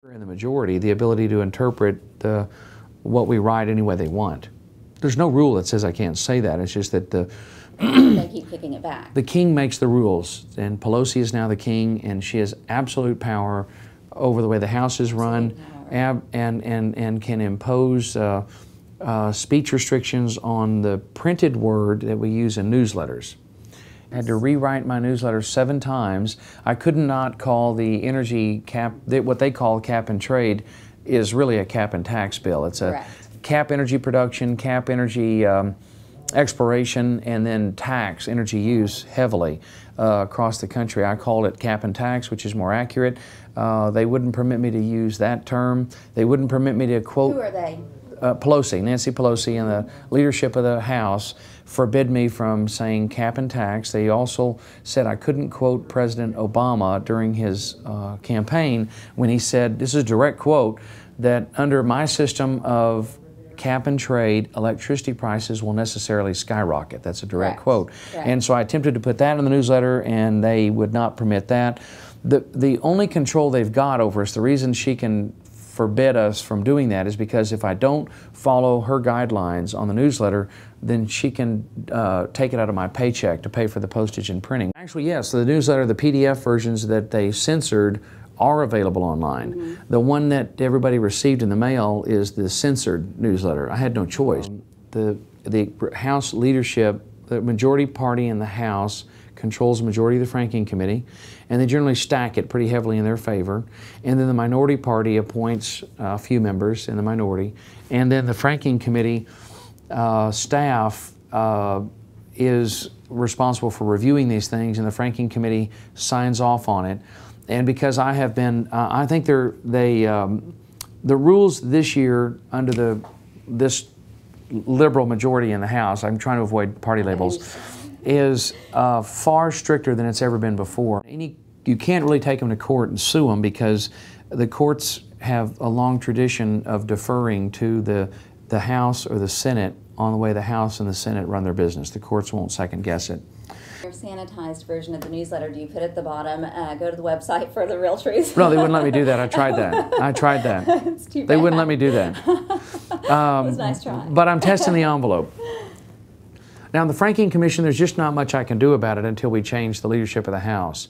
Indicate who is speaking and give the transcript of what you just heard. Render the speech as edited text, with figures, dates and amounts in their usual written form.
Speaker 1: in the majority the ability to interpret what we write any way they want. There's no rule that says I can't say that. It's just that
Speaker 2: they keep kicking it back.
Speaker 1: The king makes the rules, and Pelosi is now the king, and she has absolute power over the way the House is run, and can impose speech restrictions on the printed word that we use in newsletters. I had to rewrite my newsletter 7 times. I could not call the energy cap, what they call cap and trade, is really a cap and tax bill. It's a cap energy production, cap energy exploration, and then tax energy use heavily across the country. I called it cap and tax, which is more accurate. They wouldn't permit me to use that term. They wouldn't permit me to quote.
Speaker 2: Who are they?
Speaker 1: Pelosi, Nancy Pelosi, and the leadership of the House forbid me from saying cap and tax. They also said I couldn't quote President Obama during his campaign when he said, this is a direct quote, that under my system of cap and trade, electricity prices will necessarily skyrocket. That's a direct quote. And so I attempted to put that in the newsletter, and they would not permit that. The only control they've got over us, the reason she can forbid us from doing that, is because if I don't follow her guidelines on the newsletter, then she can take it out of my paycheck to pay for the postage and printing. Actually, yes, the newsletter, the PDF versions that they censored are available online. The one that everybody received in the mail is the censored newsletter. I had no choice. The House leadership, the majority party in the House, controls the majority of the franking committee, and they generally stack it pretty heavily in their favor. And then the minority party appoints a few members in the minority, and then the franking committee staff is responsible for reviewing these things, and the franking committee signs off on it. And because I have been, I think the rules this year under this liberal majority in the House, I'm trying to avoid party labels, is far stricter than it's ever been before. You can't really take them to court and sue them because the courts have a long tradition of deferring to the House or the Senate on the way the House and the Senate run their business. The courts won't second guess it.
Speaker 2: Your sanitized version of the newsletter, do you put at the bottom, go to the website for the real truth?
Speaker 1: No, they wouldn't let me do that. I tried that. I tried that.
Speaker 2: It's too bad.
Speaker 1: They wouldn't let me do that.
Speaker 2: It was a nice try.
Speaker 1: But I'm testing the envelope. Now, in the Franking Commission, there's just not much I can do about it until we change the leadership of the House.